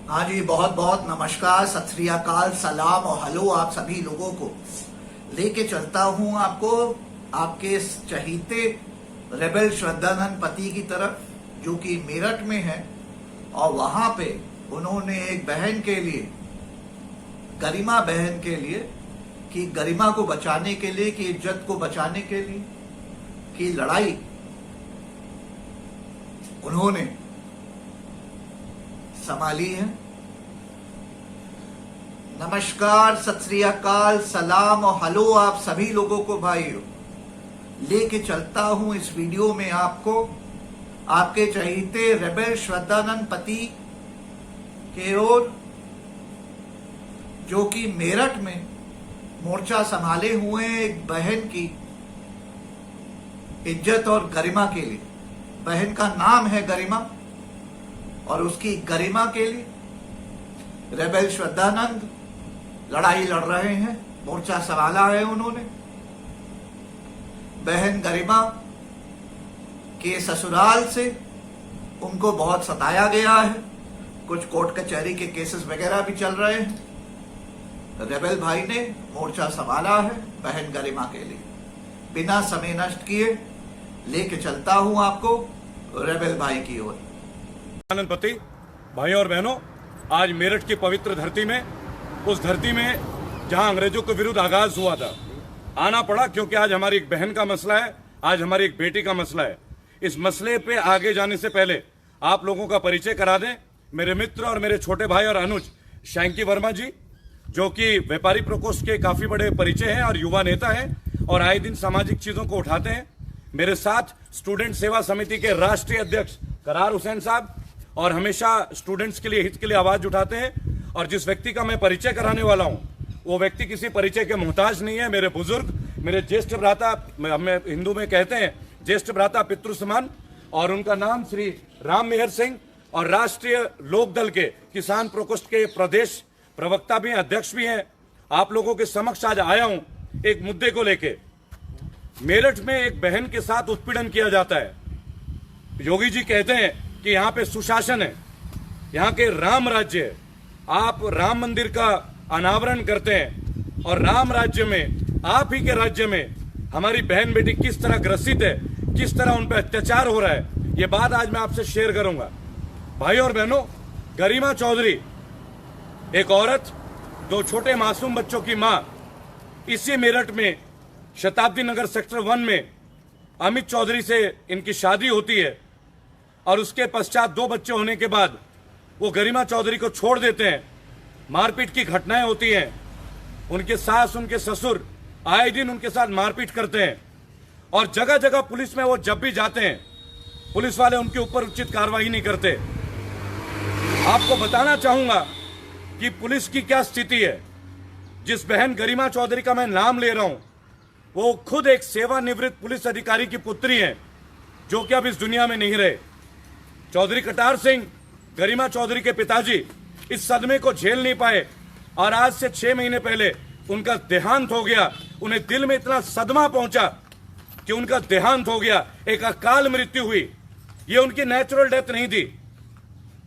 हाँ जी, बहुत बहुत नमस्कार, सत श्री अकाल, सलाम और हेलो आप सभी लोगों को लेके चलता हूँ आपको आपके चहीते रेबल श्रद्धानंद पति की तरफ, जो कि मेरठ में है। और वहां पे उन्होंने एक बहन के लिए, गरिमा बहन के लिए, कि गरिमा को बचाने के लिए, कि इज्जत को बचाने के लिए, कि लड़ाई उन्होंने संभाली है। नमस्कार, सत श्री अकाल, सलाम और हेलो आप सभी लोगों को भाइयों, लेके चलता हूं इस वीडियो में आपको आपके चहीते रेबल श्रद्धानंद पति की ओर, जो कि मेरठ में मोर्चा संभाले हुए एक बहन की इज्जत और गरिमा के लिए। बहन का नाम है गरिमा और उसकी गरिमा के लिए रेबल श्रद्धानंद लड़ाई लड़ रहे हैं, मोर्चा संभाला है उन्होंने। बहन गरिमा के ससुराल से उनको बहुत सताया गया है, कुछ कोर्ट कचहरी के केसेस वगैरह भी चल रहे हैं। रेबल भाई ने मोर्चा संभाला है बहन गरिमा के लिए। बिना समय नष्ट किए लेके चलता हूं आपको रेबल भाई की ओर। आनंद पति भाइयों और बहनों, आज मेरठ की पवित्र धरती में, उस धरती में जहां अंग्रेजों के विरुद्ध आगाज हुआ था, आना पड़ा, क्योंकि आज हमारी एक बहन का मसला है, आज हमारी एक बेटी का मसला है। इस मसले पे आगे जाने से पहले आप लोगों का परिचय करा दें। मेरे मित्र और मेरे छोटे भाई और अनुज शैंकी वर्मा जी, जो कि व्यापारी प्रकोष्ठ के काफी बड़े परिचय हैं और युवा नेता हैं और आए दिन सामाजिक चीजों को उठाते हैं। मेरे साथ स्टूडेंट सेवा समिति के राष्ट्रीय अध्यक्ष करार हुसैन साहब, और हमेशा स्टूडेंट्स के लिए, हित के लिए आवाज उठाते हैं। और जिस व्यक्ति का मैं परिचय कराने वाला हूं, वो व्यक्ति किसी परिचय के मोहताज नहीं है। मेरे बुजुर्ग, मेरे ज्येष्ठ भ्राता, हमें हिंदू में कहते हैं ज्येष्ठ भ्राता पितृ समान, और उनका नाम श्री राम मेहर सिंह, और राष्ट्रीय लोकदल के किसान प्रकोष्ठ के प्रदेश प्रवक्ता भी हैं, अध्यक्ष भी हैं। आप लोगों के समक्ष आज आया हूं एक मुद्दे को लेके। मेरठ में एक बहन के साथ उत्पीड़न किया जाता है। योगी जी कहते हैं कि यहाँ पे सुशासन है, यहाँ के राम राज्य है। आप राम मंदिर का अनावरण करते हैं और राम राज्य में, आप ही के राज्य में हमारी बहन बेटी किस तरह ग्रसित है, किस तरह उन पर अत्याचार हो रहा है, ये बात आज मैं आपसे शेयर करूंगा। भाइयों और बहनों, गरिमा चौधरी एक औरत, दो छोटे मासूम बच्चों की मां, इसी मेरठ में शताब्दी नगर सेक्टर 1 में अमित चौधरी से इनकी शादी होती है। और उसके पश्चात 2 बच्चे होने के बाद वो गरिमा चौधरी को छोड़ देते हैं। मारपीट की घटनाएं होती हैं, उनके सास, उनके ससुर आए दिन उनके साथ मारपीट करते हैं। और जगह जगह पुलिस में वो जब भी जाते हैं, पुलिस वाले उनके ऊपर उचित कार्रवाई नहीं करते। आपको बताना चाहूंगा कि पुलिस की क्या स्थिति है। जिस बहन गरिमा चौधरी का मैं नाम ले रहा हूं, वो खुद एक सेवानिवृत्त पुलिस अधिकारी की पुत्री हैं, जो कि अब इस दुनिया में नहीं रहे। चौधरी कटार सिंह, गरिमा चौधरी के पिताजी, इस सदमे को झेल नहीं पाए और आज से 6 महीने पहले उनका देहांत हो गया। उन्हें दिल में इतना सदमा पहुंचा कि उनका देहांत हो गया, एक अकाल मृत्यु हुई। ये उनकी नेचुरल डेथ नहीं थी।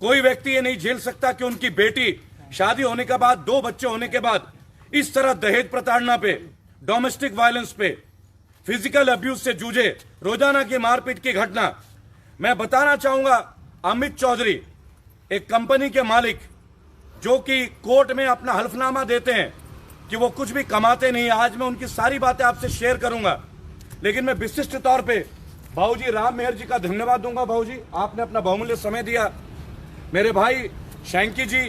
कोई व्यक्ति ये नहीं झेल सकता कि उनकी बेटी शादी होने के बाद, 2 बच्चे होने के बाद, इस तरह दहेज प्रताड़ना पे, डोमेस्टिक वायलेंस पे, फिजिकल अब्यूज से जूझे, रोजाना की मारपीट की घटना। मैं बताना चाहूंगा, अमित चौधरी एक कंपनी के मालिक, जो कि कोर्ट में अपना हल्फनामा देते हैं कि वो कुछ भी कमाते नहीं। आज मैं उनकी सारी बातें आपसे शेयर करूंगा, लेकिन मैं विशिष्ट तौर पे भाऊजी राम मेहर जी का धन्यवाद दूंगा। भाऊजी, आपने अपना बहुमूल्य समय दिया। मेरे भाई शैंकी जी,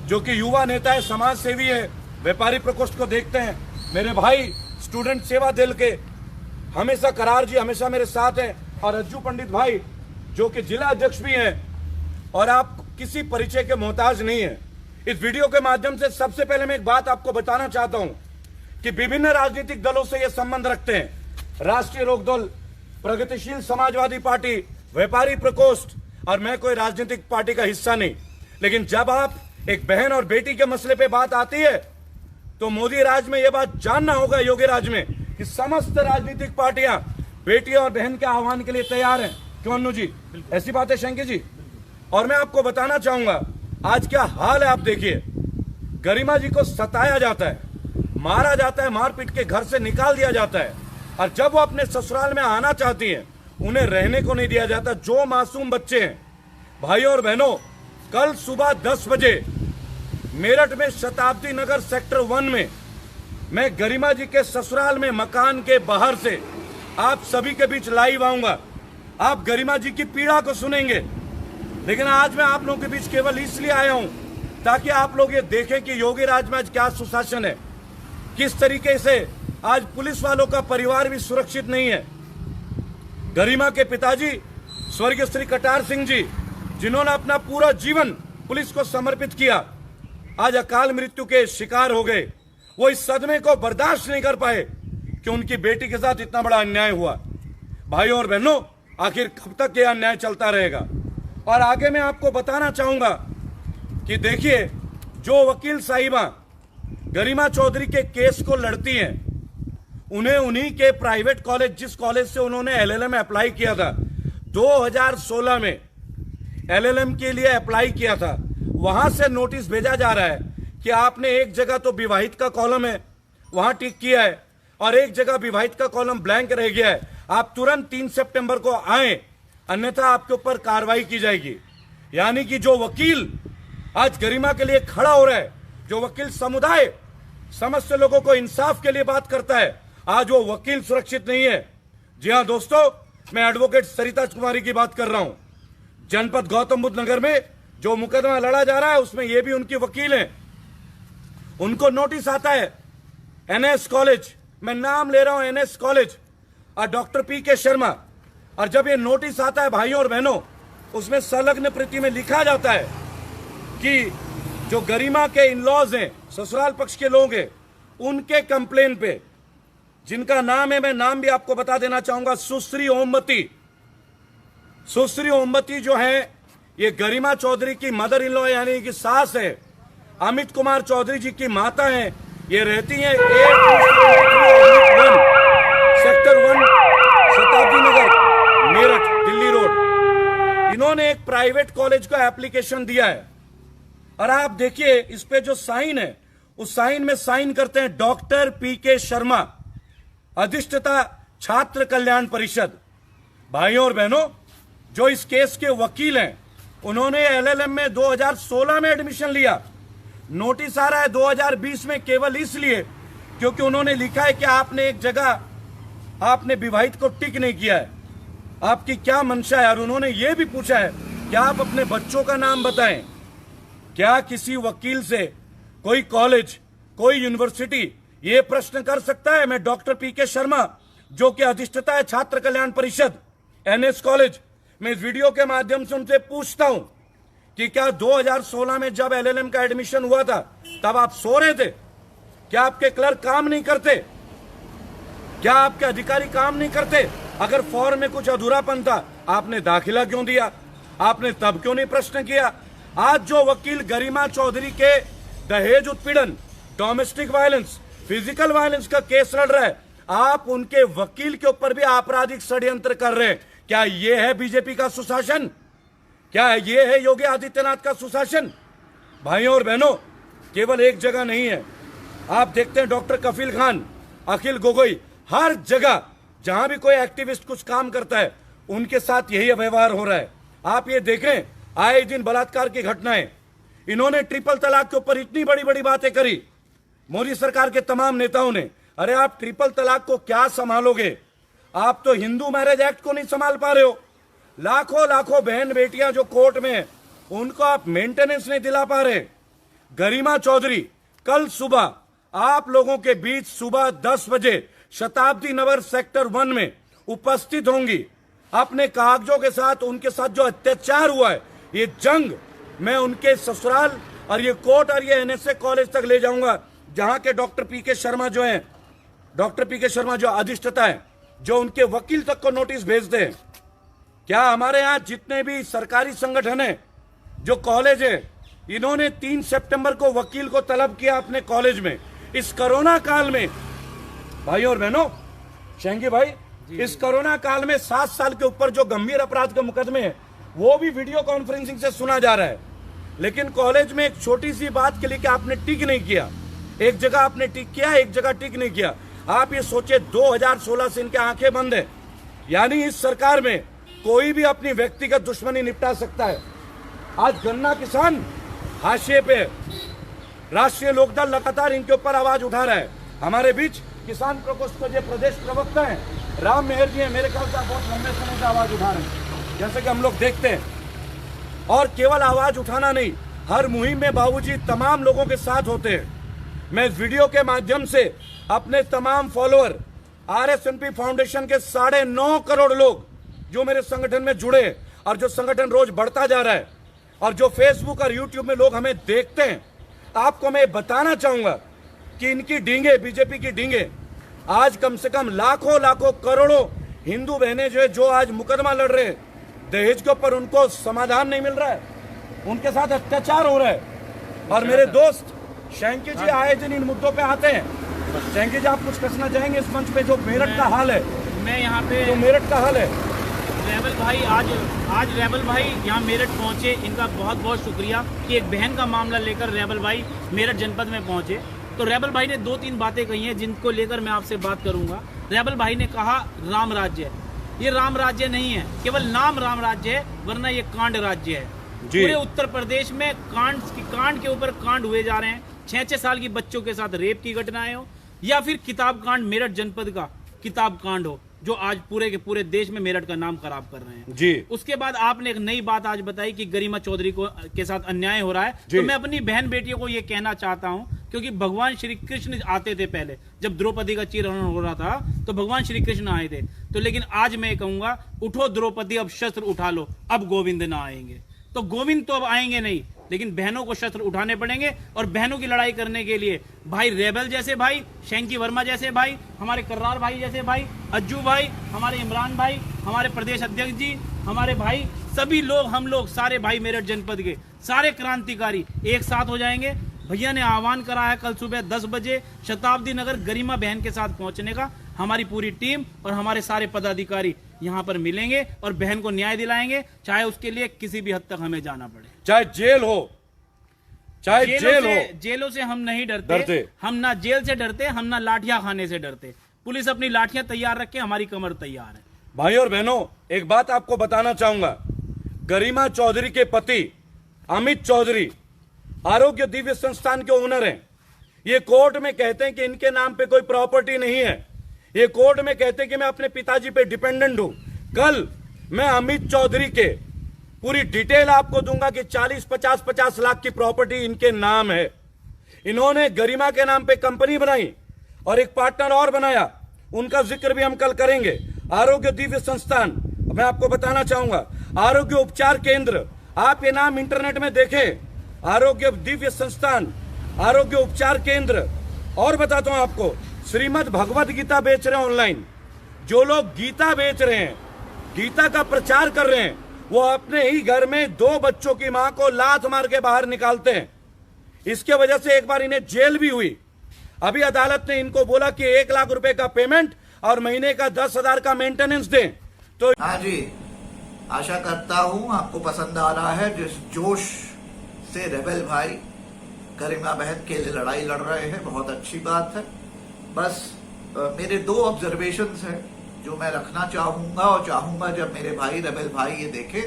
जो कि युवा नेता है, समाज सेवी है, व्यापारी प्रकोष्ठ को देखते हैं। मेरे भाई स्टूडेंट सेवा दल के हमेशा करार जी हमेशा मेरे साथ हैं, और अज्जू पंडित भाई, जो कि जिला अध्यक्ष भी हैं। और आप किसी परिचय के मोहताज नहीं है। इस वीडियो के माध्यम से सबसे पहले मैं एक बात आपको बताना चाहता हूं कि विभिन्न राजनीतिक दलों से ये संबंध रखते हैं। राष्ट्रीय लोकदल, प्रगतिशील समाजवादी पार्टी, व्यापारी प्रकोष्ठ, और मैं कोई राजनीतिक पार्टी का हिस्सा नहीं। लेकिन जब आप एक बहन और बेटी के मसले पे बात आती है, तो मोदी राज में यह बात जानना होगा, योगी राज में, कि समस्त राजनीतिक पार्टियां बेटी और बहन के आह्वान के लिए तैयार हैं। क्यों अन्नू जी, ऐसी बात है शंकर जी? और मैं आपको बताना चाहूंगा आज क्या हाल है आप देखिए। गरिमा जी को सताया जाता है, मारा जाता है, मारपीट के घर से निकाल दिया जाता है, और जब वो अपने ससुराल में आना चाहती हैं उन्हें रहने को नहीं दिया जाता। जो मासूम बच्चे हैं भाइयों और बहनों, कल सुबह 10 बजे मेरठ में शताब्दी नगर सेक्टर 1 में मैं गरिमा जी के ससुराल में मकान के बाहर से आप सभी के बीच लाइव आऊंगा। आप गरिमा जी की पीड़ा को सुनेंगे। लेकिन आज मैं आप लोगों के बीच केवल इसलिए आया हूं ताकि आप लोग ये देखें कि योगी राज में आज क्या सुशासन है, किस तरीके से आज पुलिस वालों का परिवार भी सुरक्षित नहीं है। गरिमा के पिताजी स्वर्गीय श्री कटार सिंह जी, जिन्होंने अपना पूरा जीवन पुलिस को समर्पित किया, आज अकाल मृत्यु के शिकार हो गए। वो इस सदमे को बर्दाश्त नहीं कर पाए कि उनकी बेटी के साथ इतना बड़ा अन्याय हुआ। भाइयों और बहनों, आखिर कब तक यह अन्याय चलता रहेगा? और आगे मैं आपको बताना चाहूंगा कि देखिए, जो वकील साहिबा गरिमा चौधरी के केस को लड़ती हैं, उन्हें उन्हीं के प्राइवेट कॉलेज, जिस कॉलेज से उन्होंने एलएलएम अप्लाई किया था 2016 में, एलएलएम के लिए अप्लाई किया था, वहां से नोटिस भेजा जा रहा है कि आपने एक जगह तो विवाहित का कॉलम है वहां टिक किया है और एक जगह विवाहित का कॉलम ब्लैंक रह गया है। आप तुरंत 3 सितंबर को आए, अन्यथा आपके ऊपर कार्रवाई की जाएगी। यानी कि जो वकील आज गरिमा के लिए खड़ा हो रहा है, जो वकील समुदाय समस्त लोगों को इंसाफ के लिए बात करता है, आज वो वकील सुरक्षित नहीं है। जी हां दोस्तों, मैं एडवोकेट सरिता कुमारी की बात कर रहा हूं। जनपद गौतम बुद्ध नगर में जो मुकदमा लड़ा जा रहा है उसमें ये भी उनकी वकील हैं। उनको नोटिस आता है एनएस कॉलेज, मैं नाम ले रहा हूं एनएस कॉलेज, और डॉक्टर पीके शर्मा, और जब ये नोटिस आता है भाइयों और बहनों, उसमें संलग्न प्रति में लिखा जाता है कि जो गरिमा के इन-लॉज हैं, ससुराल पक्ष के लोग हैं, उनके कंप्लेन पे, जिनका नाम है, मैं नाम भी आपको बता देना चाहूंगा, सुश्री ओमवती। सुश्री ओमवती जो है ये गरिमा चौधरी की मदर इन लॉ यानी कि सास है, अमित कुमार चौधरी जी की माता है। ये रहती हैं सेक्टर 1 शताब्दी नगर मेरठ दिल्ली रोड। इन्होंने एक प्राइवेट कॉलेज का एप्लीकेशन दिया है और आप देखिए इस पे जो साइन है, उस साइन में साइन करते हैं डॉक्टर पीके शर्मा, अधिष्ठाता छात्र कल्याण परिषद। भाइयों और बहनों, जो इस केस के वकील हैं, उन्होंने एलएलएम में 2016 में एडमिशन लिया। नोटिस आ रहा है 2020 में केवल इसलिए क्योंकि उन्होंने लिखा है कि आपने एक जगह आपने विवाहित को टिक नहीं किया है, आपकी क्या मंशा है। और उन्होंने ये भी पूछा है कि आप अपने बच्चों का नाम बताएं। क्या किसी वकील से कोई कॉलेज, कोई यूनिवर्सिटी ये प्रश्न कर सकता है? मैं डॉक्टर पीके शर्मा, जो कि अधिष्ठाता है छात्र कल्याण परिषद एनएस कॉलेज, मैं इस वीडियो के माध्यम से उनसे पूछता हूं कि क्या 2016 में जब एलएलएम का एडमिशन हुआ था तब आप सो रहे थे? क्या आपके क्लर्क काम नहीं करते? क्या आपके अधिकारी काम नहीं करते? अगर फॉर्म में कुछ अधूरापन था, आपने दाखिला क्यों दिया? आपने तब क्यों नहीं प्रश्न किया? आज जो वकील गरिमा चौधरी के दहेज उत्पीड़न, डोमेस्टिक वायलेंस, फिजिकल वायलेंस का केस लड़ रहा है, आप उनके वकील के ऊपर भी आपराधिक षड्यंत्र कर रहे हैं। क्या ये है बीजेपी का सुशासन? क्या ये है योगी आदित्यनाथ का सुशासन? भाइयों और बहनों, केवल एक जगह नहीं है। आप देखते हैं डॉक्टर कफील खान, अखिल गोगोई, हर जगह जहां भी कोई एक्टिविस्ट कुछ काम करता है उनके साथ यही व्यवहार हो रहा है। आप ये देखें, आए दिन बलात्कार की घटनाएं, इन्होंने ट्रिपल तलाक के ऊपर इतनी बड़ी बड़ी बातें करी मोदी सरकार के तमाम नेताओं ने। अरे आप ट्रिपल तलाक को क्या संभालोगे? आप तो हिंदू मैरिज एक्ट को नहीं संभाल पा रहे हो। लाखों लाखों बहन बेटियां जो कोर्ट में हैं, उनको आप मेंटेनेंस नहीं दिला पा रहे। गरिमा चौधरी कल सुबह आप लोगों के बीच सुबह 10 बजे शताब्दी नगर सेक्टर 1 में उपस्थित होंगी अपने कागजों के साथ। उनके साथ जो अत्याचार हुआ है, ये जंग मैं उनके ससुराल और ये कोर्ट और ये एनएसए कॉलेज तक ले जाऊंगा, जहां के डॉक्टर पीके शर्मा जो हैं, डॉक्टर पीके शर्मा जो अधिष्ठाता है, जो उनके वकील तक को नोटिस भेजते हैं। क्या हमारे यहां जितने भी सरकारी संगठन है, जो कॉलेज है, इन्होंने 3 सितंबर को वकील को तलब किया अपने कॉलेज में। इस कोरोना काल में भाई और बहनों, शेंगी भाई, इस कोरोना काल में 7 साल के ऊपर जो गंभीर अपराध के मुकदमे हैं, वो भी वीडियो कॉन्फ्रेंसिंग से सुना जा रहा है। लेकिन कॉलेज में एक छोटी सी बात के लिए कि आपने टिक नहीं किया, एक जगह आपने टिक किया, एक जगह टिक नहीं किया। आप ये सोचे 2016 से इनके आंखें बंद है, यानी इस सरकार में कोई भी अपनी व्यक्तिगत दुश्मनी निपटा सकता है। आज गन्ना किसान हाशिए पे है, राष्ट्रीय लोकदल लगातार इनके ऊपर आवाज उठा रहा है। हमारे बीच किसान प्रकोष्ठ के जो प्रदेश प्रवक्ता हैं राम मेहर जी हैं, मेरे ख्याल से बहुत लंबे समय से आवाज उठा रहे हैं, जैसे कि हम लोग देखते हैं। और केवल आवाज उठाना नहीं, हर मुहिम में बाबूजी तमाम लोगों के साथ होते हैं। मैं इस वीडियो के माध्यम से अपने तमाम फॉलोअर, RSNP फाउंडेशन के 9.5 करोड़ लोग जो मेरे संगठन में जुड़े हैं और जो संगठन रोज बढ़ता जा रहा है, और जो फेसबुक और यूट्यूब में लोग हमें देखते हैं, आपको मैं बताना चाहूंगा कि इनकी डींगे, बीजेपी की डींगे, आज कम से कम लाखों लाखों करोड़ों हिंदू बहनें जो आज मुकदमा लड़ रहे हैं दहेज के ऊपर, उनको समाधान नहीं मिल रहा है, उनके साथ अत्याचार हो रहा है। और मेरे दोस्त शैंकी जी आए दिन इन मुद्दों पे आते हैं। शैंकी जी, आप कुछ कहना चाहेंगे इस मंच पे जो मेरठ का हाल है? मैं यहाँ पे जो मेरठ का हाल है, रेबल भाई आज रेबल भाई यहाँ मेरठ पहुँचे, इनका बहुत बहुत शुक्रिया कि एक बहन का मामला लेकर रेबल भाई मेरठ जनपद में पहुँचे। तो रेबल भाई ने 2-3 बातें कही हैं जिनको लेकर मैं आपसे बात करूंगा। रेबल भाई ने कहा राम राज्य, ये राम राज्य नहीं है, केवल नाम राम राज्य है, वरना ये कांड राज्य है। पूरे उत्तर प्रदेश में कांड के ऊपर कांड हुए जा रहे हैं। 6-6 साल की बच्चों के साथ रेप की घटनाएं हो, या फिर किताब कांड, मेरठ जनपद का किताब कांड हो, जो आज पूरे के पूरे देश में मेरठ का नाम खराब कर रहे हैं जी। उसके बाद आपने एक नई बात आज बताई कि गरिमा चौधरी को के साथ अन्याय हो रहा है। तो मैं अपनी बहन बेटियों को ये कहना चाहता हूं, क्योंकि भगवान श्री कृष्ण आते थे पहले, जब द्रौपदी का चीरहरण हो रहा था तो भगवान श्री कृष्ण आए थे। तो लेकिन आज मैं कहूंगा, उठो द्रौपदी, अब शस्त्र उठा लो, अब गोविंद ना आएंगे। तो गोविंद तो अब आएंगे नहीं, लेकिन बहनों को शस्त्र उठाने पड़ेंगे। और बहनों की लड़ाई करने के लिए भाई रेबल जैसे भाई, शैंकी वर्मा जैसे भाई, हमारे कर्रार भाई जैसे भाई, अज्जू भाई, हमारे इमरान भाई, हमारे प्रदेश अध्यक्ष जी, हमारे भाई, सभी लोग, हम लोग सारे भाई मेरठ जनपद के सारे क्रांतिकारी एक साथ हो जाएंगे। भैया ने आह्वान करा है कल सुबह 10 बजे शताब्दी नगर गरिमा बहन के साथ पहुंचने का। हमारी पूरी टीम और हमारे सारे पदाधिकारी यहाँ पर मिलेंगे और बहन को न्याय दिलाएंगे, चाहे उसके लिए किसी भी हद तक हमें जाना पड़े, चाहे जेल हो, चाहे जेल हो। जेलों से हम नहीं डरते, हम ना जेल से डरते, हम ना लाठियां खाने से डरते। पुलिस अपनी लाठियां तैयार रखे, हमारी कमर तैयार है। भाई और बहनों, एक बात आपको बताना चाहूंगा, गरिमा चौधरी के पति अमित चौधरी आरोग्य दिव्य संस्थान के ओनर हैं। ये कोर्ट में कहते हैं कि इनके नाम पे कोई प्रॉपर्टी नहीं है। ये कोर्ट में कहते हैं कि मैं अपने पिताजी पे डिपेंडेंट हूं। कल मैं अमित चौधरी के पूरी डिटेल आपको दूंगा कि 40-50 लाख की प्रॉपर्टी इनके नाम है। इन्होंने गरिमा के नाम पे कंपनी बनाई और एक पार्टनर और बनाया, उनका जिक्र भी हम कल करेंगे। आरोग्य दिव्य संस्थान, मैं आपको बताना चाहूंगा, आरोग्य उपचार केंद्र, आप ये नाम इंटरनेट में देखें, आरोग्य दिव्य संस्थान, आरोग्य उपचार केंद्र। और बताता हूं आपको, श्रीमद् भगवत गीता बेच रहे हैं ऑनलाइन। जो लोग गीता बेच रहे हैं, गीता का प्रचार कर रहे हैं, वो अपने ही घर में 2 बच्चों की मां को लात मार के बाहर निकालते हैं। इसके वजह से एक बार इन्हें जेल भी हुई। अभी अदालत ने इनको बोला कि 1 लाख रुपए का पेमेंट और महीने का 10,000 का मेंटेनेंस दें। तो हाँ जी, आशा करता हूं आपको पसंद आ रहा है जिस जोश से रेबल भाई गरिमा बहन के लिए लड़ाई लड़ रहे हैं। बहुत अच्छी बात है। बस मेरे 2 ऑब्जर्वेशंस हैं जो मैं रखना चाहूंगा, और चाहूंगा जब मेरे भाई रेबल भाई ये देखे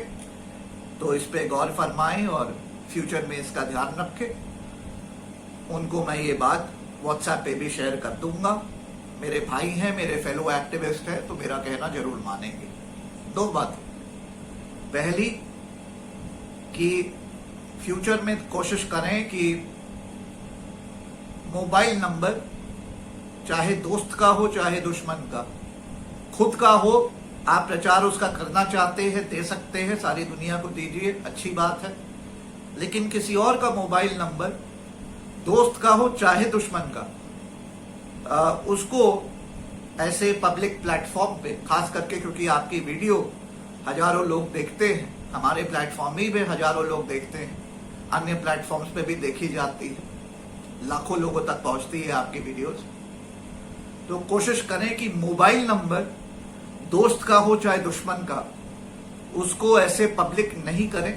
तो इस पे गौर फरमाएं और फ्यूचर में इसका ध्यान रखें। उनको मैं ये बात व्हाट्सएप पे भी शेयर कर दूंगा। मेरे भाई हैं, मेरे फेलो एक्टिविस्ट हैं, तो मेरा कहना जरूर मानेंगे। 2 बात, पहली कि फ्यूचर में कोशिश करें कि मोबाइल नंबर चाहे दोस्त का हो चाहे दुश्मन का, खुद का हो, आप प्रचार उसका करना चाहते हैं दे सकते हैं, सारी दुनिया को दीजिए, अच्छी बात है। लेकिन किसी और का मोबाइल नंबर, दोस्त का हो चाहे दुश्मन का, उसको ऐसे पब्लिक प्लेटफॉर्म पे, खास करके क्योंकि आपकी वीडियो हजारों लोग देखते हैं, हमारे प्लेटफॉर्म ही पे हजारों लोग देखते हैं, अन्य प्लेटफॉर्म्स पे भी देखी जाती है, लाखों लोगों तक पहुंचती है आपकी वीडियोस। तो कोशिश करें कि मोबाइल नंबर दोस्त का हो चाहे दुश्मन का, उसको ऐसे पब्लिक नहीं करें।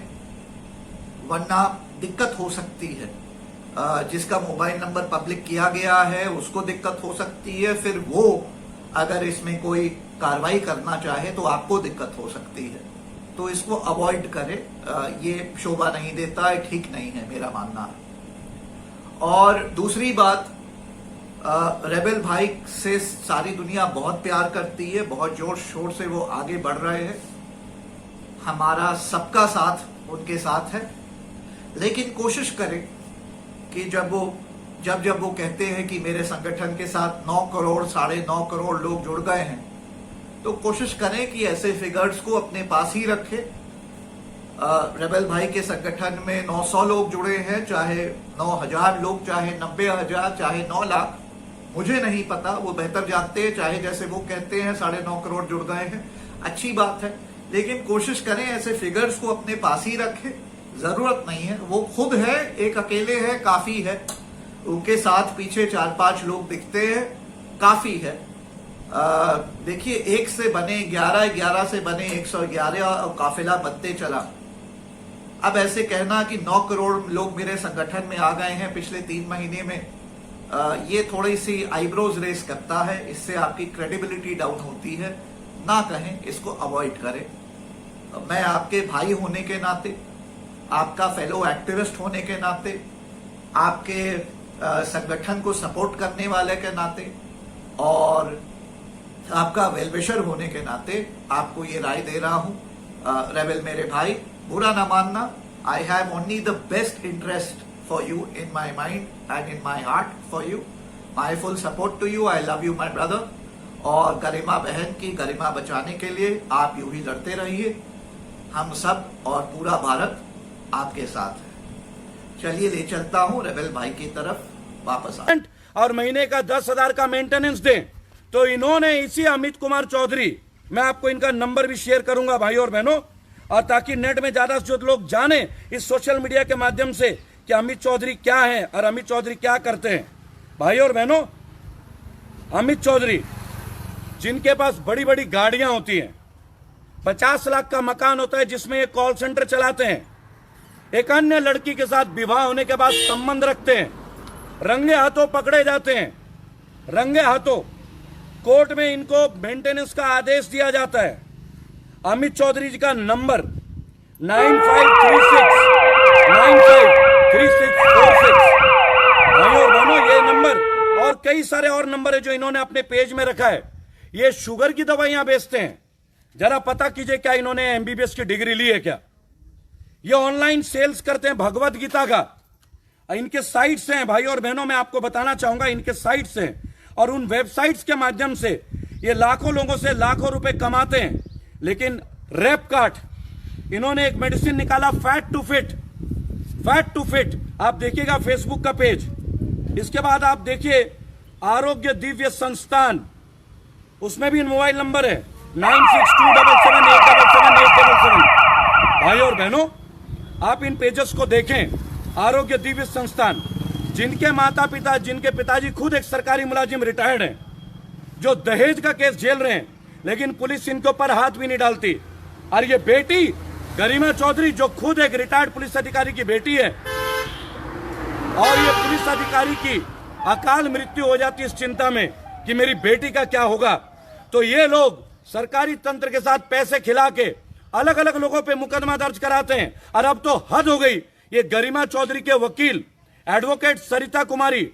वरना दिक्कत हो सकती है। जिसका मोबाइल नंबर पब्लिक किया गया है उसको दिक्कत हो सकती है, फिर वो अगर इसमें कोई कार्रवाई करना चाहे तो आपको दिक्कत हो सकती है। तो इसको अवॉइड करें, ये शोभा नहीं देता है, ठीक नहीं है मेरा मानना है। और दूसरी बात, रेबेल भाई से सारी दुनिया बहुत प्यार करती है, बहुत जोर शोर से वो आगे बढ़ रहे हैं, हमारा सबका साथ उनके साथ है। लेकिन कोशिश करें कि जब वो कहते हैं कि मेरे संगठन के साथ 9 करोड़ 9.5 करोड़ लोग जुड़ गए हैं, तो कोशिश करें कि ऐसे फिगर्स को अपने पास ही रखें। रेबेल भाई के संगठन में 900 लोग जुड़े हैं, चाहे 9,000 लोग, चाहे 90,000, चाहे 9 लाख, मुझे नहीं पता, वो बेहतर जानते हैं। चाहे जैसे वो कहते हैं 9.5 करोड़ जुड़ गए हैं, अच्छी बात है, लेकिन कोशिश करें ऐसे फिगर्स को अपने पास ही रखें। जरूरत नहीं है, वो खुद है, एक अकेले है, काफी है, उनके साथ पीछे 4-5 लोग दिखते हैं, काफी है। देखिए, 1 से बने 11, 11 से बने 111 और काफिला बनते चला। अब ऐसे कहना कि 9 करोड़ लोग मेरे संगठन में आ गए हैं पिछले 3 महीने में, ये थोड़ी सी आईब्रोज रेस करता है, इससे आपकी क्रेडिबिलिटी डाउन होती है। ना कहें, इसको अवॉइड करें। मैं आपके भाई होने के नाते, आपका फेलो एक्टिविस्ट होने के नाते, आपके संगठन को सपोर्ट करने वाले के नाते और आपका वेलविशर होने के नाते आपको ये राय दे रहा हूं। रेबेल मेरे भाई, बुरा ना मानना, I have only the best interest for you in my mind and in my heart for you. My full support to you, I love you my brother. और गरिमा बहन की गरिमा बचाने के लिए आप यूं ही लड़ते रहिए, हम सब और पूरा भारत आपके साथ है। चलिए, ले चलता हूं रेबेल भाई की तरफ वापस और महीने का 10,000 का मेंटेनेंस दें। तो इन्होंने इसी अमित कुमार चौधरी, मैं आपको इनका नंबर भी शेयर करूंगा भाई और बहनों, और ताकि नेट में ज्यादा से ज्यादा लोग जाने इस सोशल मीडिया के माध्यम से कि अमित चौधरी क्या है और अमित चौधरी क्या करते हैं। भाई और बहनों, अमित चौधरी जिनके पास बड़ी बड़ी गाड़ियां होती हैं, 50 लाख का मकान होता है जिसमें ये कॉल सेंटर चलाते हैं, एक अन्य लड़की के साथ विवाह होने के बाद संबंध रखते हैं, रंगे हाथों पकड़े जाते हैं, रंगे हाथों कोर्ट में इनको मेंटेनेंस का आदेश दिया जाता है। अमित चौधरी जी का नंबर 9536953646। भाई और बहनों, ये नंबर और कई सारे और नंबर है जो इन्होंने अपने पेज में रखा है। ये शुगर की दवाइयां बेचते हैं, जरा पता कीजिए क्या इन्होंने एमबीबीएस की डिग्री ली है क्या। ये ऑनलाइन सेल्स करते हैं भगवत गीता का, इनके साइट्स हैं भाई और बहनों, मैं आपको बताना चाहूंगा, इनके साइट्स हैं और उन वेबसाइट्स के माध्यम से ये लाखों लोगों से लाखों रुपए कमाते हैं। लेकिन रेपकाट, इन्होंने एक मेडिसिन निकाला फैट टू फिट, आप देखिएगा फेसबुक का पेज। इसके बाद आप देखिए आरोग्य दिव्य संस्थान, उसमें भी मोबाइल नंबर है 962778777877। भाई और बहनों, आप इन पेजेस को देखें। आरोग्य दिव्य संस्थान, जिनके माता पिता, जिनके पिताजी खुद एक सरकारी मुलाजिम रिटायर्ड हैं, जो दहेज का केस झेल रहे हैं, लेकिन पुलिस इनके ऊपर हाथ भी नहीं डालती। और ये बेटी गरिमा चौधरी, जो खुद एक रिटायर्ड पुलिस अधिकारी की बेटी है, और ये पुलिस अधिकारी की अकाल मृत्यु हो जाती है इस चिंता में कि मेरी बेटी का क्या होगा, तो ये लोग सरकारी तंत्र के साथ पैसे खिला के अलग अलग लोगों पे मुकदमा दर्ज कराते हैं। और अब तो हद हो गई, ये गरिमा चौधरी के वकील एडवोकेट सरिता कुमारी,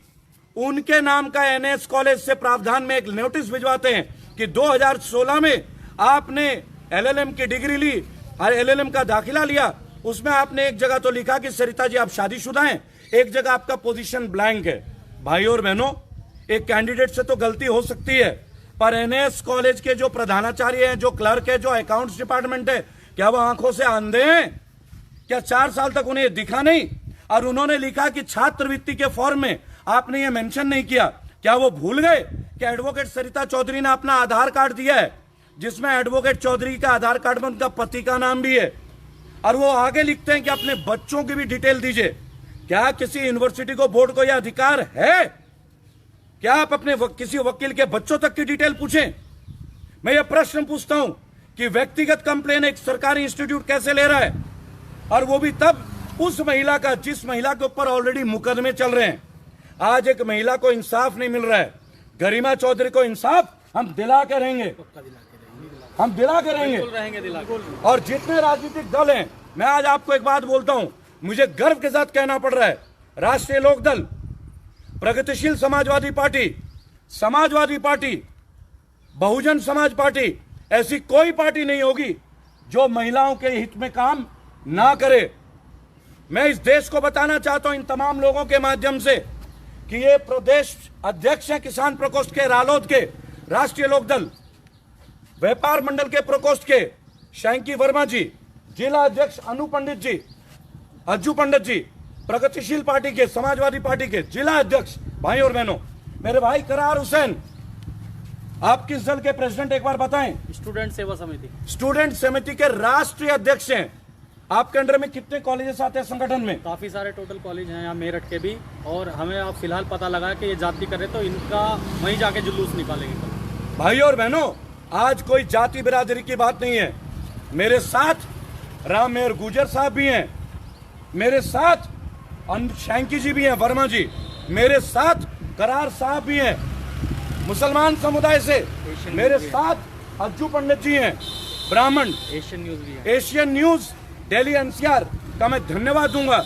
उनके नाम का एनएस कॉलेज से प्रावधान में एक नोटिस भिजवाते हैं कि 2016 में आपने एलएलएम की डिग्री ली और एलएलएम का दाखिला लिया, उसमें आपने एक जगह तो लिखा कि सरिता जी आप शादीशुदा हैं, एक जगह आपका पोजीशन ब्लैंक है। भाई और बहनों, एक कैंडिडेट से तो गलती हो सकती है, पर एनएस कॉलेज के जो प्रधानाचार्य हैं, जो क्लर्क है, जो अकाउंट्स डिपार्टमेंट है, क्या वो आंखों से अंधे हैं? क्या 4 साल तक उन्हें दिखा नहीं? और उन्होंने लिखा कि छात्रवृत्ति के फॉर्म में आपने ये मेंशन नहीं किया, क्या वो भूल गए कि एडवोकेट सरिता चौधरी ने अपना आधार कार्ड दिया है, जिसमें एडवोकेट चौधरी का आधार कार्ड में उनका पति का नाम भी है, और वो आगे लिखते हैं कि अपने बच्चों की भी डिटेल दीजिए। क्या किसी यूनिवर्सिटी को, बोर्ड को यह अधिकार है? क्या आप अपने किसी वकील के बच्चों तक की डिटेल पूछें? मैं ये प्रश्न पूछता हूं कि व्यक्तिगत कंप्लेन एक सरकारी इंस्टीट्यूट कैसे ले रहा है, और वो भी तब उस महिला का, जिस महिला के ऊपर ऑलरेडी मुकदमे चल रहे हैं, आज एक महिला को इंसाफ नहीं मिल रहा है। गरिमा चौधरी को इंसाफ हम दिला के रहेंगे, हम दिला के रहेंगे। और जितने राजनीतिक दल हैं, मैं आज आपको एक बात बोलता हूं, मुझे गर्व के साथ कहना पड़ रहा है, राष्ट्रीय लोकदल, प्रगतिशील समाजवादी पार्टी, बहुजन समाज पार्टी, ऐसी कोई पार्टी नहीं होगी जो महिलाओं के हित में काम ना करे। मैं इस देश को बताना चाहता हूं इन तमाम लोगों के माध्यम से कि ये प्रदेश अध्यक्ष हैं किसान प्रकोष्ठ के, रालोद के, राष्ट्रीय लोकदल व्यापार मंडल के प्रकोष्ठ के शैंकी वर्मा जी, जिला अध्यक्ष अज्जू पंडित जी, प्रगतिशील पार्टी के, समाजवादी पार्टी के जिला अध्यक्ष भाई और बहनों, मेरे भाई करार हुसैन, आप किस दल के प्रेसिडेंट एक बार बताएं? स्टूडेंट सेवा समिति, स्टूडेंट समिति के राष्ट्रीय अध्यक्ष हैं। आपके अंडर में कितने कॉलेजेस आते हैं संगठन में? काफी सारे टोटल कॉलेज हैं यहाँ मेरठ के भी, और हमें अब फिलहाल पता लगा कि ये जाति कर रहे, तो इनका वहीं जाके जुलूस निकालेंगे। भाई और बहनों, आज कोई जाति बिरादरी की बात नहीं है। मेरे साथ राम मेहर गुर्जर साहब भी हैं, मेरे साथ शैंकी जी भी हैं, वर्मा जी, मेरे साथ करार साहब भी हैं मुसलमान समुदाय से, मेरे साथ अज्जू पंडित जी हैं ब्राह्मण, एशियन न्यूज दिल्ली एनसीआर का मैं धन्यवाद दूंगा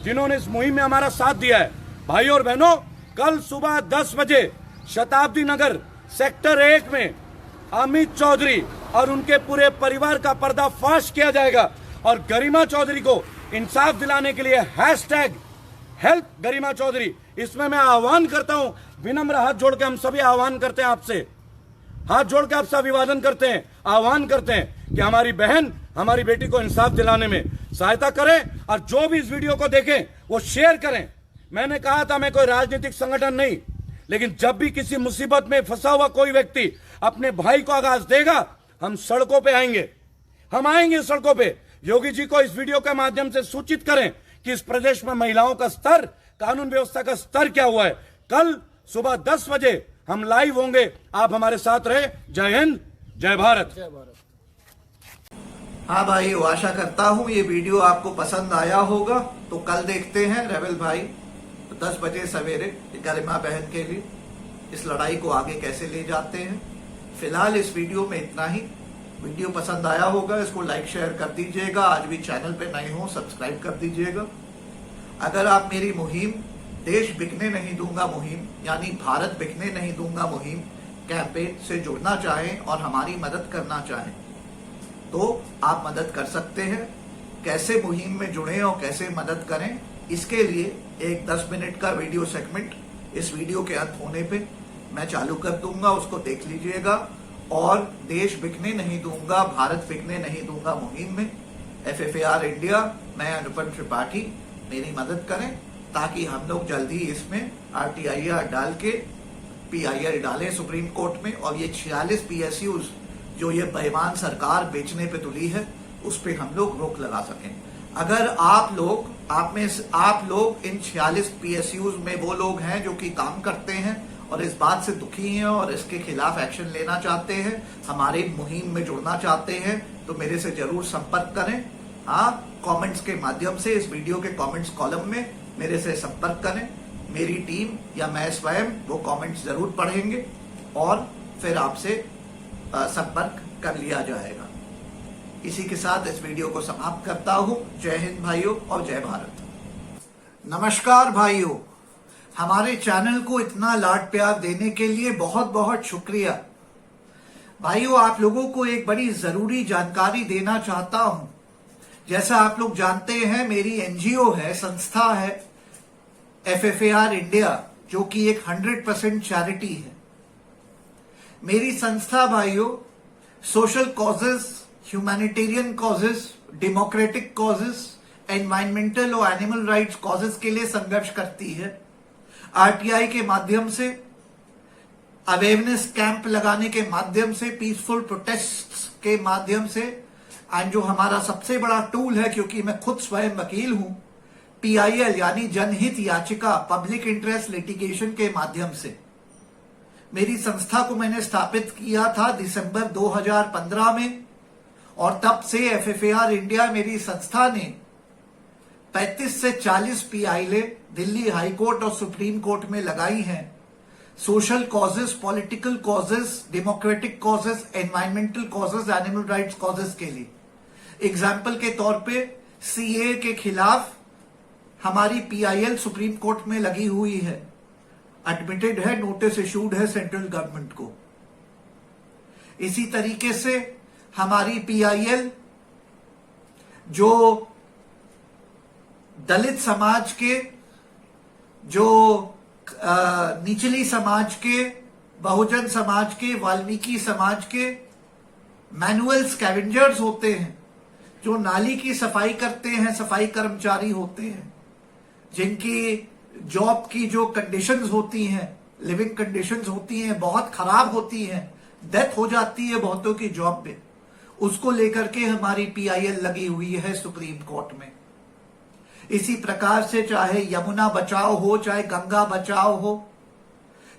जिन्होंने इस मुहिम में हमारा साथ दिया है। भाई और बहनों, कल सुबह 10 बजे शताब्दी नगर सेक्टर 1 में अमित चौधरी और उनके पूरे परिवार का पर्दाफाश किया जाएगा और गरिमा चौधरी को इंसाफ दिलाने के लिए #हेल्प गरिमा चौधरी, इसमें मैं आह्वान करता हूं, विनम्र हाथ जोड़ के हम सभी आह्वान करते हैं, आपसे हाथ जोड़ के आपसे अभिवादन करते हैं, आह्वान करते हैं कि हमारी बहन, हमारी बेटी को इंसाफ दिलाने में सहायता करें और जो भी इस वीडियो को देखें वो शेयर करें। मैंने कहा था मैं कोई राजनीतिक संगठन नहीं, लेकिन जब भी किसी मुसीबत में फंसा हुआ कोई व्यक्ति अपने भाई को आगाज देगा, हम सड़कों पे आएंगे, हम आएंगे सड़कों पे। योगी जी को इस वीडियो के माध्यम से सूचित करें कि इस प्रदेश में महिलाओं का स्तर, कानून व्यवस्था का स्तर क्या हुआ है। कल सुबह 10 बजे हम लाइव होंगे, आप हमारे साथ रहे। जय हिंद, जय भारत। हाँ भाई, आशा करता हूँ ये वीडियो आपको पसंद आया होगा। तो कल देखते हैं रेबल भाई 10 बजे सवेरे गरिमा बहन के लिए इस लड़ाई को आगे कैसे ले जाते हैं। फिलहाल इस वीडियो में इतना ही। वीडियो पसंद आया होगा, इसको लाइक शेयर कर दीजिएगा। आज भी चैनल पे नए हो सब्सक्राइब कर दीजिएगा। अगर आप मेरी मुहिम देश बिकने नहीं दूंगा मुहिम, यानी भारत बिकने नहीं दूंगा मुहिम कैंपेन से जुड़ना चाहें और हमारी मदद करना चाहें तो आप मदद कर सकते हैं। कैसे मुहिम में जुड़ें और कैसे मदद करें, इसके लिए एक 10 मिनट का वीडियो सेगमेंट इस वीडियो के अंत होने पे मैं चालू कर दूंगा, उसको देख लीजिएगा। और देश बिकने नहीं दूंगा, भारत बिकने नहीं दूंगा मुहिम में FFAR इंडिया, मैं अनुपम त्रिपाठी, मेरी मदद करें ताकि हम लोग जल्दी इसमें RTIR डाल के PIL डालें सुप्रीम कोर्ट में, और ये 46 PSUs जो ये बेईमान सरकार बेचने पे तुली है उस पे हम लोग रोक लगा सकें। अगर आप लोग इन 46 PSUs में वो लोग हैं जो कि काम करते हैं और इस बात से दुखी हैं और इसके खिलाफ एक्शन लेना चाहते हैं, हमारी मुहिम में जुड़ना चाहते हैं, तो मेरे से जरूर संपर्क करें। हाँ, कमेंट्स के माध्यम से इस वीडियो के कमेंट्स कॉलम में मेरे से संपर्क करें। मेरी टीम या मैं स्वयं वो कमेंट्स जरूर पढ़ेंगे और फिर आपसे संपर्क कर लिया जाएगा। इसी के साथ इस वीडियो को समाप्त करता हूं। जय हिंद भाइयों और जय भारत। नमस्कार भाइयों, हमारे चैनल को इतना लाड प्यार देने के लिए बहुत बहुत शुक्रिया। भाइयों, आप लोगों को एक बड़ी जरूरी जानकारी देना चाहता हूं। जैसा आप लोग जानते हैं, मेरी NGO है, संस्था है FFAR इंडिया, जो कि एक 100% चैरिटी है। मेरी संस्था भाइयों social causes, humanitarian causes, democratic causes, environmental और एनिमल राइट्स कॉजेस के लिए संघर्ष करती है। RTI के माध्यम से, अवेयरनेस कैंप लगाने के माध्यम से, पीसफुल प्रोटेस्ट के माध्यम से, एंड जो हमारा सबसे बड़ा टूल है, क्योंकि मैं खुद स्वयं वकील हूं, PIL यानी जनहित याचिका, पब्लिक इंटरेस्ट लिटिगेशन के माध्यम से। मेरी संस्था को मैंने स्थापित किया था दिसंबर 2015 में, और तब से FFAR इंडिया मेरी संस्था ने 35 से 40 पीआईएल दिल्ली हाई कोर्ट और सुप्रीम कोर्ट में लगाई हैं social causes, political causes, democratic causes, environmental causes, animal rights causes के लिए। एग्जाम्पल के तौर पे सीए के खिलाफ हमारी पीआईएल सुप्रीम कोर्ट में लगी हुई है, एडमिटेड है, नोटिस इशूड है सेंट्रल गवर्नमेंट को। इसी तरीके से हमारी पीआईएल जो दलित समाज के, जो निचली समाज के, बहुजन समाज के, वाल्मीकि समाज के मैनुअल स्कैवेंजर्स होते हैं, जो नाली की सफाई करते हैं, सफाई कर्मचारी होते हैं, जिनकी जॉब की जो कंडीशंस होती हैं, लिविंग कंडीशंस होती हैं, बहुत खराब होती हैं, डेथ हो जाती है बहुतों की जॉब में, उसको लेकर के हमारी पीआईएल लगी हुई है सुप्रीम कोर्ट में। इसी प्रकार से चाहे यमुना बचाओ हो, चाहे गंगा बचाओ हो,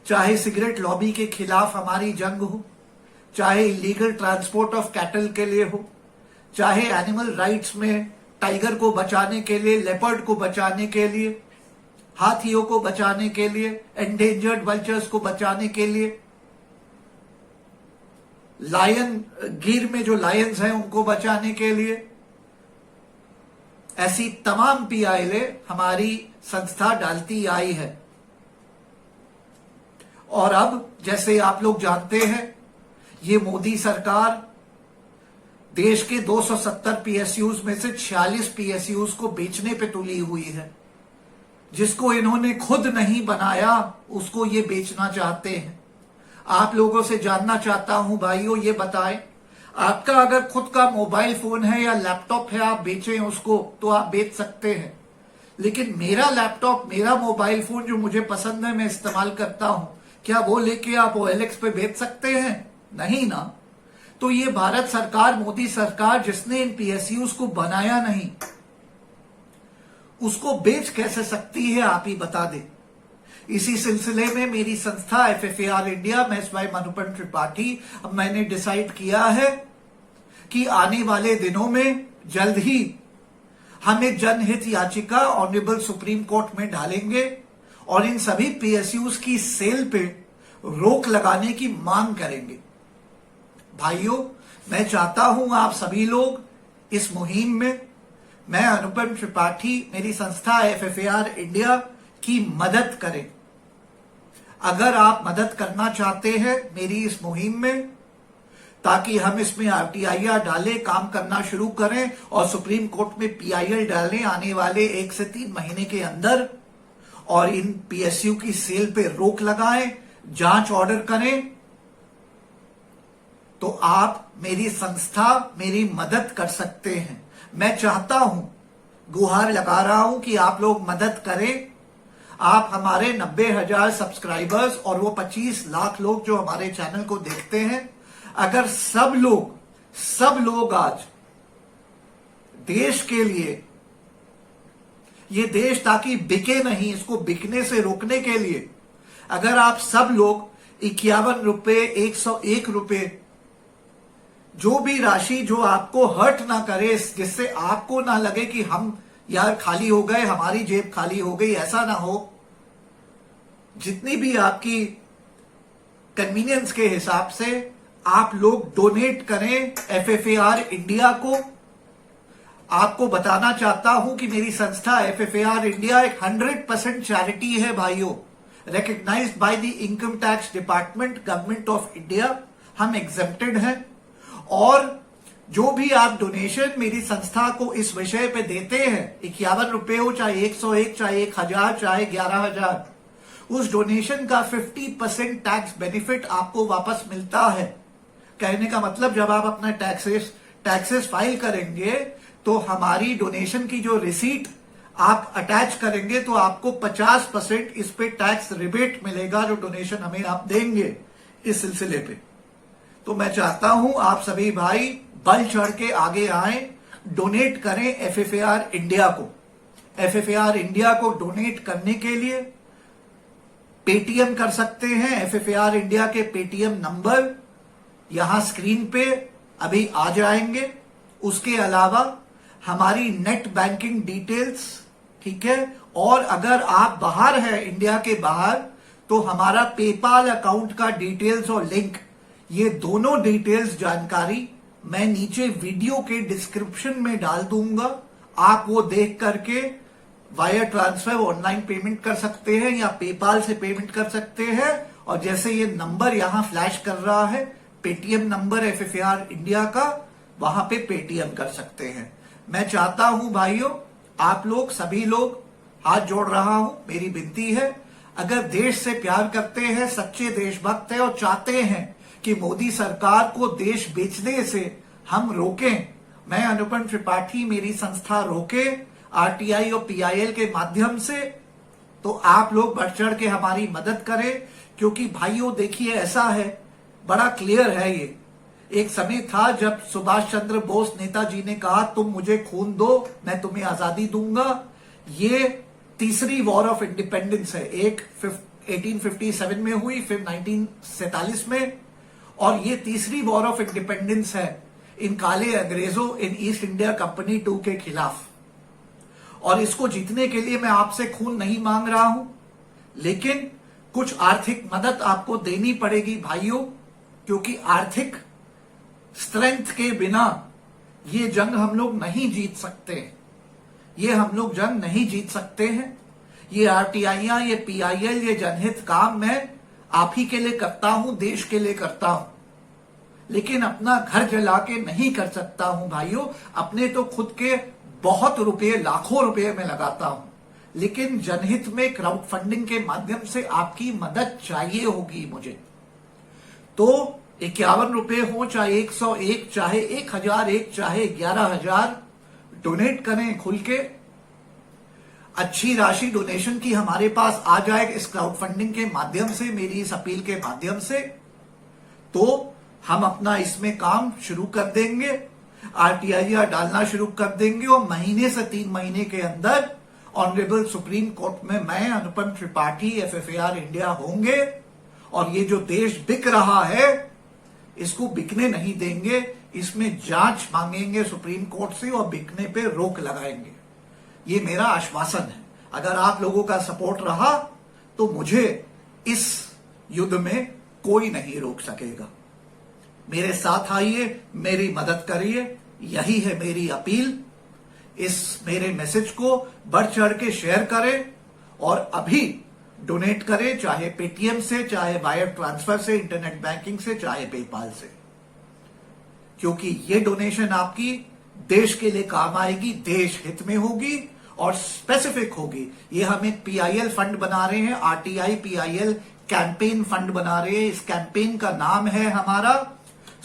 चाहे सिगरेट लॉबी के खिलाफ हमारी जंग हो, चाहे इलीगल ट्रांसपोर्ट ऑफ कैटल के लिए हो, चाहे एनिमल राइट्स में टाइगर को बचाने के लिए, लेपर्ड को बचाने के लिए, हाथियों को बचाने के लिए, एंडेंजर्ड वल्चर्स को बचाने के लिए, लायन, गिर में जो लायंस हैं उनको बचाने के लिए, ऐसी तमाम पीआईएल हमारी संस्था डालती आई है। और अब जैसे आप लोग जानते हैं, ये मोदी सरकार देश के 270 पीएसयूज में से 46 पीएसयूज को बेचने पे तुली हुई है। जिसको इन्होंने खुद नहीं बनाया उसको ये बेचना चाहते हैं। आप लोगों से जानना चाहता हूं भाइयों, ये बताएं, आपका अगर खुद का मोबाइल फोन है या लैपटॉप है, आप बेचें उसको तो आप बेच सकते हैं, लेकिन मेरा लैपटॉप, मेरा मोबाइल फोन जो मुझे पसंद है, मैं इस्तेमाल करता हूं, क्या वो लेके आप OLX पे बेच सकते हैं? नहीं ना। तो ये भारत सरकार, मोदी सरकार, जिसने इन पीएसयूज को बनाया नहीं, उसको बेच कैसे सकती है, आप ही बता दें। इसी सिलसिले में मेरी संस्था FFAR इंडिया, मैं स्वयं अनुपम त्रिपाठी, अब मैंने डिसाइड किया है कि आने वाले दिनों में जल्द ही हम एक जनहित याचिका ऑनरेबल सुप्रीम कोर्ट में डालेंगे और इन सभी पीएसयूज की सेल पे रोक लगाने की मांग करेंगे। भाइयों, मैं चाहता हूं आप सभी लोग इस मुहिम में, मैं अनुपम त्रिपाठी, मेरी संस्था FFAR इंडिया की मदद करें। अगर आप मदद करना चाहते हैं मेरी इस मुहिम में, ताकि हम इसमें RTIR डालें, काम करना शुरू करें और सुप्रीम कोर्ट में PIL डालें आने वाले 1 से 3 महीने के अंदर, और इन PSU की सेल पे रोक लगाएं, जांच ऑर्डर करें, तो आप मेरी संस्था, मेरी मदद कर सकते हैं। मैं चाहता हूं, गुहार लगा रहा हूं कि आप लोग मदद करें। आप हमारे 90,000 सब्सक्राइबर्स और वो 25 लाख लोग जो हमारे चैनल को देखते हैं, अगर सब लोग आज देश के लिए, ये देश ताकि बिके नहीं, इसको बिकने से रोकने के लिए, अगर आप सब लोग 51 रुपए, 101 रुपए, जो भी राशि जो आपको हर्ट ना करे, जिससे आपको ना लगे कि हम यार खाली हो गए, हमारी जेब खाली हो गई, ऐसा ना हो, जितनी भी आपकी कन्वीनियंस के हिसाब से आप लोग डोनेट करें FFAR इंडिया को। आपको बताना चाहता हूं कि मेरी संस्था FFAR इंडिया एक 100% चैरिटी है भाइयों, recognised by the income tax department, government of India. हम एग्जेम्प्टेड हैं, और जो भी आप डोनेशन मेरी संस्था को इस विषय पे देते हैं, 51 रुपए हो, चाहे 101, चाहे 1000, चाहे 11,000, उस डोनेशन का 50% टैक्स बेनिफिट आपको वापस मिलता है। कहने का मतलब, जब आप अपना टैक्सेस फाइल करेंगे तो हमारी डोनेशन की जो रिसीट आप अटैच करेंगे तो आपको 50% इस पे टैक्स रिबेट मिलेगा, जो डोनेशन हमें आप देंगे इस सिलसिले पे। तो मैं चाहता हूं आप सभी भाई बढ़ चढ़ के आगे आएं, डोनेट करें FFAR इंडिया को। FFAR इंडिया को डोनेट करने के लिए पेटीएम कर सकते हैं। FFAR इंडिया के पेटीएम नंबर यहां स्क्रीन पे अभी आ जाएंगे। उसके अलावा हमारी नेट बैंकिंग डिटेल्स ठीक है। और अगर आप बाहर हैं, इंडिया के बाहर, तो हमारा पेपाल अकाउंट का डिटेल्स और लिंक, ये दोनों डिटेल्स जानकारी मैं नीचे वीडियो के डिस्क्रिप्शन में डाल दूंगा। आप वो देख करके वायर ट्रांसफर ऑनलाइन पेमेंट कर सकते हैं या पेपाल से पेमेंट कर सकते हैं। और जैसे ये नंबर यहां फ्लैश कर रहा है, पेटीएम नंबर FFAR इंडिया का, वहां पे पेटीएम कर सकते हैं। मैं चाहता हूं भाइयों, आप लोग सभी लोग, हाथ जोड़ रहा हूं, मेरी विनती है, अगर देश से प्यार करते हैं, सच्चे देशभक्त हैं और चाहते हैं कि मोदी सरकार को देश बेचने से हम रोकें, मैं अनुपम त्रिपाठी, मेरी संस्था रोके RTI और PIL के माध्यम से, तो आप लोग बढ़ चढ़ के हमारी मदद करें। क्योंकि भाइयों देखिए, ऐसा है, बड़ा क्लियर है ये। एक समय था जब सुभाष चंद्र बोस नेताजी ने कहा, तुम मुझे खून दो, मैं तुम्हें आजादी दूंगा। ये तीसरी वॉर ऑफ इंडिपेंडेंस है। एक 1857 में हुई, फिर 1947 में, और ये तीसरी वॉर ऑफ इंडिपेंडेंस है इन काले अंग्रेजों, इन ईस्ट इंडिया कंपनी 2 के खिलाफ। और इसको जीतने के लिए मैं आपसे खून नहीं मांग रहा हूं, लेकिन कुछ आर्थिक मदद आपको देनी पड़ेगी भाइयों, क्योंकि आर्थिक स्ट्रेंथ के बिना ये जंग हम लोग नहीं जीत सकते। ये हम लोग जंग नहीं जीत सकते हैं। ये RTI, ये PIL, ये जनहित काम मैं आप ही के लिए करता हूं, देश के लिए करता हूं, लेकिन अपना घर जला के नहीं कर सकता हूं भाइयों। अपने तो खुद के बहुत रुपए, लाखों रुपए में लगाता हूं, लेकिन जनहित में क्राउड फंडिंग के माध्यम से आपकी मदद चाहिए होगी मुझे। तो 51 रुपए हो, चाहे 101, चाहे 1001, चाहे 11,000, डोनेट करें खुल के। अच्छी राशि डोनेशन की हमारे पास आ जाए इस क्राउड फंडिंग के माध्यम से, मेरी इस अपील के माध्यम से, तो हम अपना इसमें काम शुरू कर देंगे, RTI डालना शुरू कर देंगे, और महीने से 3 महीने के अंदर ऑनरेबल सुप्रीम कोर्ट में मैं, अनुपम त्रिपाठी, FFAR इंडिया होंगे। और ये जो देश बिक रहा है, इसको बिकने नहीं देंगे, इसमें जांच मांगेंगे सुप्रीम कोर्ट से और बिकने पे रोक लगाएंगे। ये मेरा आश्वासन है। अगर आप लोगों का सपोर्ट रहा तो मुझे इस युद्ध में कोई नहीं रोक सकेगा। मेरे साथ आइए, मेरी मदद करिए, यही है मेरी अपील। इस मेरे मैसेज को बढ़ चढ़ के शेयर करें और अभी डोनेट करें, चाहे पेटीएम से, चाहे वायर ट्रांसफर से, इंटरनेट बैंकिंग से, चाहे पेपाल से, क्योंकि ये डोनेशन आपकी देश के लिए काम आएगी, देश हित में होगी और स्पेसिफिक होगी। ये हम एक PIL फंड बना रहे हैं, RTI PIL कैंपेन फंड बना रहे हैं। इस कैंपेन का नाम है हमारा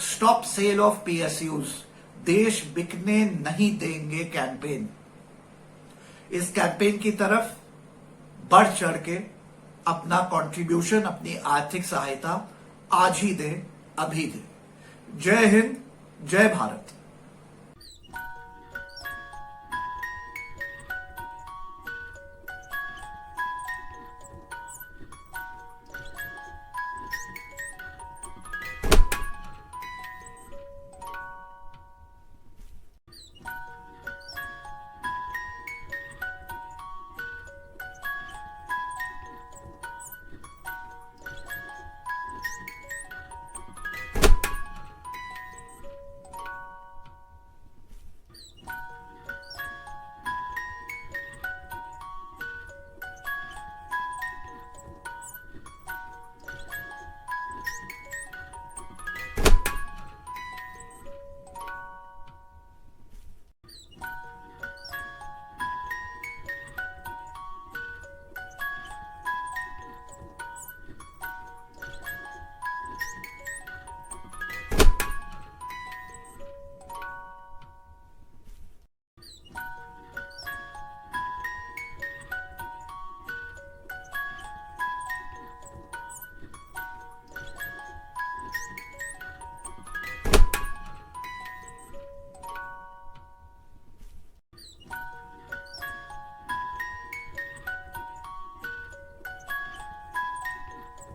स्टॉप सेल ऑफ PSUs, देश बिकने नहीं देंगे कैंपेन। इस कैंपेन की तरफ बढ़ चढ़ के अपना कंट्रीब्यूशन, अपनी आर्थिक सहायता आज ही दें, अभी दें। जय हिंद, जय भारत।